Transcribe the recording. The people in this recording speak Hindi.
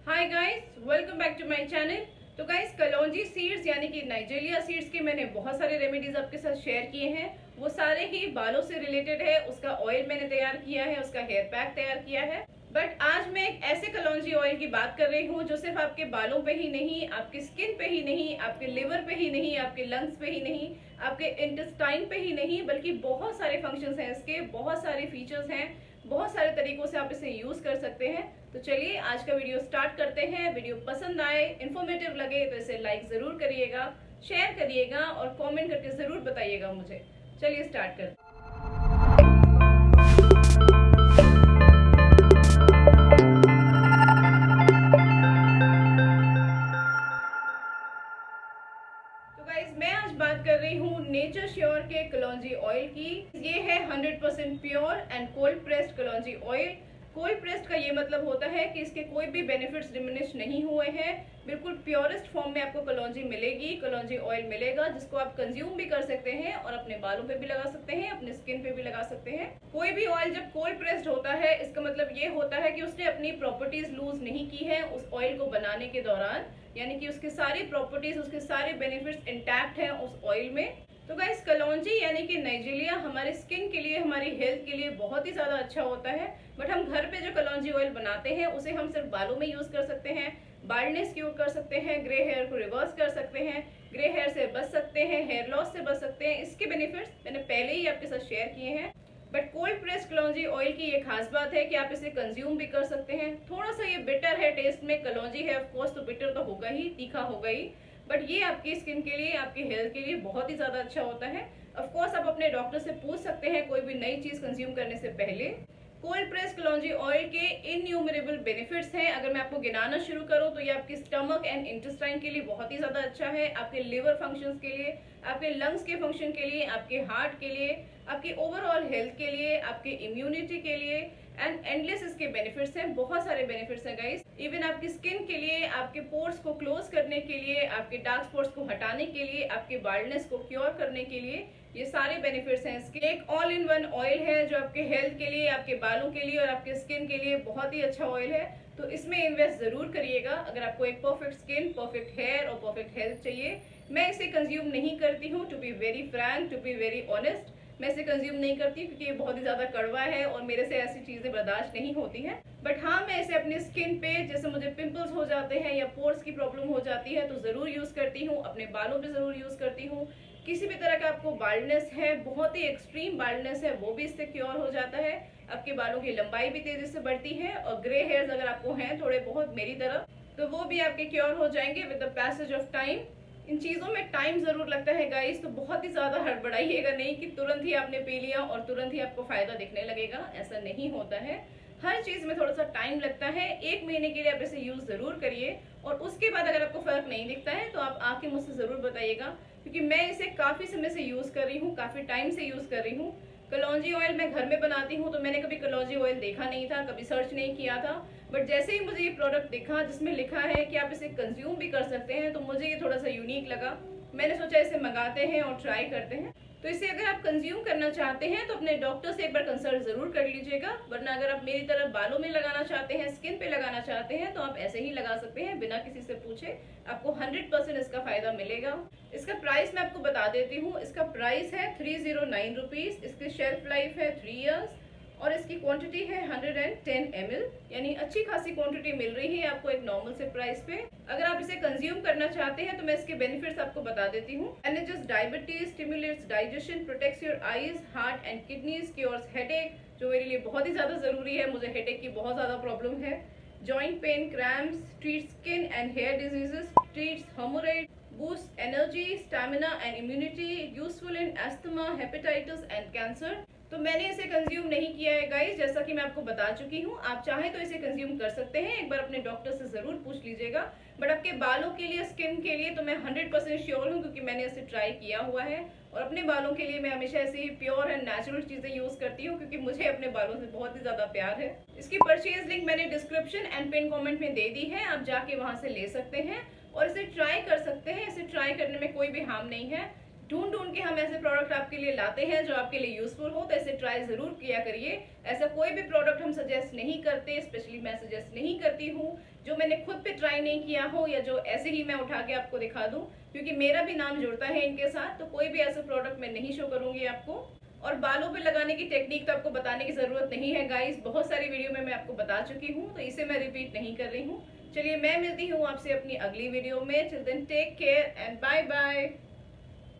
Hi guys, welcome back to my channel. तो गाइस, कलौंजी सीड्स यानी कि नाइजीरिया सीड्स के मैंने बहुत सारे रेमेडीज आपके साथ शेयर किए हैं। वो सारे ही बालों से रिलेटेड है। उसका ऑयल मैंने तैयार किया है, उसका हेयर पैक तैयार किया है। बट आज मैं एक ऐसे कलौंजी ऑयल की बात कर रही हूँ जो सिर्फ आपके बालों पे ही नहीं, आपकी स्किन पे ही नहीं, आपके लिवर पे ही नहीं, आपके लंग्स पे ही नहीं, आपके इंटेस्टाइन पे ही नहीं, बल्कि बहुत सारे फंक्शंस हैं इसके, बहुत सारे फीचर्स हैं, बहुत सारे तरीकों से आप इसे यूज कर सकते हैं। तो चलिए आज का वीडियो स्टार्ट करते हैं। वीडियो पसंद आए, इन्फॉर्मेटिव लगे तो इसे लाइक जरूर करिएगा, शेयर करिएगा और कमेंट करके जरूर बताइएगा मुझे। चलिए स्टार्ट करते हैं। तो गाइस, मैं आज बात कर रही हूँ नेचर श्योर के कलौंजी ऑयल की। ये है 100% pure and cold pressed kalonji oil. Cold pressed का ये मतलब होता है कि इसके कोई भी बेनिफिट्स डिमिनिश नहीं हुए हैं। बिल्कुल प्योरेस्ट फॉर्म में आपको कलौंजी मिलेगी, कलौंजी ऑयल मिलेगा, जिसको आप कंज्यूम भी कर सकते हैं और अपने बालों पे भी लगा सकते हैं, अपने स्किन पे भी लगा सकते हैं। कोई भी ऑयल जब कोल्ड प्रेस्ड होता है, इसका मतलब ये होता है कि उसने अपनी प्रॉपर्टीज लूज नहीं की है उस ऑयल को बनाने के दौरान, यानी कि उसके सारी प्रॉपर्टीज, उसके सारे बेनिफिट्स इंटैक्ट हैं उस ऑयल में। तो गाइस, कलौंजी यानी कि नाइजीरिया हमारे स्किन के लिए, हमारी हेल्थ के लिए बहुत ही ज़्यादा अच्छा होता है। बट हम घर पे जो कलौंजी ऑयल बनाते हैं उसे हम सिर्फ बालों में यूज़ कर सकते हैं, बाल्डनेस क्योर कर सकते हैं, ग्रे हेयर को रिवर्स कर सकते हैं, ग्रे हेयर से बच सकते हैं, हेयर लॉस से बच सकते हैं। इसके बेनिफिट्स मैंने पहले ही आपके साथ शेयर किए हैं। But cold pressed kalonji oil की ये खास बात है कि आप इसे कंज्यूम भी कर सकते हैं। थोड़ा सा ये बिटर है टेस्ट में, कलौंजी है ऑफ कोर्स, तो बिटर तो होगा ही, तीखा होगा ही। बट ये आपकी स्किन के लिए, आपकी हेल्थ के लिए बहुत ही ज़्यादा अच्छा होता है। ऑफ कोर्स आप अपने डॉक्टर से पूछ सकते हैं कोई भी नई चीज़ कंज्यूम करने से पहले। कोल्ड प्रेस कलौंजी ऑयल के इनन्यूमरेबल बेनिफिट्स हैं। अगर मैं आपको गिनाना शुरू करूं तो ये आपके स्टमक एंड इंटेस्टाइन के लिए बहुत ही ज़्यादा अच्छा है, आपके लिवर फंक्शंस के लिए, आपके लंग्स के फंक्शन के लिए, आपके हार्ट के लिए, आपके ओवरऑल हेल्थ के लिए, आपके इम्यूनिटी के लिए एंड एंडलेस इसके बेनिफिट्स हैं। बहुत सारे बेनिफिट्स हैं गाइस। इवन आपकी स्किन के लिए, आपके पोर्स को क्लोज करने के लिए, आपके डार्क स्पॉट्स को हटाने के लिए, आपके बाल्डनेस को क्योर करने के लिए, ये सारे बेनिफिट्स हैं इसके। एक ऑल इन वन ऑयल है जो आपके हेल्थ के लिए, आपके बालों के लिए और आपके स्किन के लिए बहुत ही अच्छा ऑयल है। तो इसमें इन्वेस्ट जरूर करिएगा अगर आपको एक परफेक्ट स्किन, परफेक्ट हेयर और परफेक्ट हेल्थ चाहिए। मैं इसे कंज्यूम नहीं करती हूँ, to be very frank, to be very honest. मैं इसे कंज्यूम नहीं करती क्योंकि ये बहुत ही ज़्यादा कड़वा है और मेरे से ऐसी चीज़ें बर्दाश्त नहीं होती हैं। बट हाँ, मैं इसे अपनी स्किन पे, जैसे मुझे पिंपल्स हो जाते हैं या पोर्स की प्रॉब्लम हो जाती है, तो ज़रूर यूज़ करती हूँ। अपने बालों पे ज़रूर यूज़ करती हूँ। किसी भी तरह का आपको बाल्डनेस है, बहुत ही एक्सट्रीम बाल्डनेस है, वो भी इससे क्योर हो जाता है। आपके बालों की लंबाई भी तेज़ी से बढ़ती है और ग्रे हेयर्स अगर आपको हैं थोड़े बहुत मेरी तरह, तो वो भी आपके क्योर हो जाएंगे with the passage of time. इन चीज़ों में टाइम ज़रूर लगता है गाइस, तो बहुत ही ज़्यादा हड़बड़ाइएगा नहीं कि तुरंत ही आपने पी लिया और तुरंत ही आपको फ़ायदा दिखने लगेगा। ऐसा नहीं होता है, हर चीज़ में थोड़ा सा टाइम लगता है। 1 महीने के लिए आप इसे यूज़ ज़रूर करिए और उसके बाद अगर आपको फ़र्क नहीं दिखता है तो आप आके मुझसे ज़रूर बताइएगा, क्योंकि मैं इसे काफ़ी समय से यूज़ कर रही हूँ, काफ़ी टाइम से यूज़ कर रही हूँ। कलौंजी ऑयल मैं घर में बनाती हूँ तो मैंने कभी कलौंजी ऑयल देखा नहीं था, कभी सर्च नहीं किया था। बट जैसे ही मुझे ये प्रोडक्ट दिखा जिसमें लिखा है कि आप इसे कंज्यूम भी कर सकते हैं, तो मुझे ये थोड़ा सा यूनिक लगा। मैंने सोचा इसे मंगाते हैं और ट्राई करते हैं। तो इसे अगर आप कंज्यूम करना चाहते हैं तो अपने डॉक्टर से एक बार कंसल्ट जरूर कर लीजिएगा। वरना अगर आप मेरी तरह बालों में लगाना चाहते हैं, स्किन पे लगाना चाहते हैं, तो आप ऐसे ही लगा सकते हैं बिना किसी से पूछे। आपको 100% इसका फायदा मिलेगा। इसका प्राइस मैं आपको बता देती हूँ। इसका प्राइस है 309 रुपीज़। इसकी शेल्फ लाइफ है 3 ईयर्स और इसकी क्वांटिटी है 110 ml, यानी अच्छी खासी क्वांटिटी मिल रही है आपको एक नॉर्मल से प्राइस पे। अगर आप इसे कंज्यूम करना चाहते हैं तो मैं इसके बेनिफिट्स आपको बता देती हूँ। Manages diabetes, stimulates digestion, protects your eyes, heart and kidneys, cures headache, जो मेरे लिए बहुत ही ज्यादा जरूरी है, मुझे हेडेक की बहुत ज्यादा प्रॉब्लम है। Joint pain, cramps, treats skin and hair diseases, treats haemorrhage, boosts energy, stamina and immunity, useful in asthma, hepatitis and cancer। तो मैंने इसे कंज्यूम नहीं किया है गाइस, जैसा कि मैं आपको बता चुकी हूँ। आप चाहें तो इसे कंज्यूम कर सकते हैं, एक बार अपने डॉक्टर से ज़रूर पूछ लीजिएगा। बट आपके बालों के लिए, स्किन के लिए तो मैं 100% श्योर हूँ, क्योंकि मैंने इसे ट्राई किया हुआ है। और अपने बालों के लिए मैं हमेशा ऐसे ही प्योर एंड नेचुरल चीज़ें यूज़ करती हूँ, क्योंकि मुझे अपने बालों से बहुत ही ज़्यादा प्यार है। इसकी परचेज लिंक मैंने डिस्क्रिप्शन एंड पिन कॉमेंट में दे दी है, आप जाके वहाँ से ले सकते हैं और इसे ट्राई कर सकते हैं। इसे ट्राई करने में कोई भी हार्म नहीं है। ढूंढ ढूंढ के हम ऐसे प्रोडक्ट आपके लिए लाते हैं जो आपके लिए यूजफुल हो, तो इसे ट्राई जरूर किया करिए। ऐसा कोई भी प्रोडक्ट हम सजेस्ट नहीं करते, स्पेशली मैं सजेस्ट नहीं करती हूँ जो मैंने खुद पे ट्राई नहीं किया हो या जो ऐसे ही मैं उठा के आपको दिखा दूं, क्योंकि मेरा भी नाम जुड़ता है इनके साथ, तो कोई भी ऐसा प्रोडक्ट मैं नहीं शो करूंगी आपको। और बालों पे लगाने की टेक्निक तो आपको बताने की जरूरत नहीं है गाइस, बहुत सारी वीडियो में मैं आपको बता चुकी हूँ, तो इसे मैं रिपीट नहीं कर रही हूँ। चलिए मैं मिलती हूँ आपसे अपनी अगली वीडियो में। Till then take care and bye bye.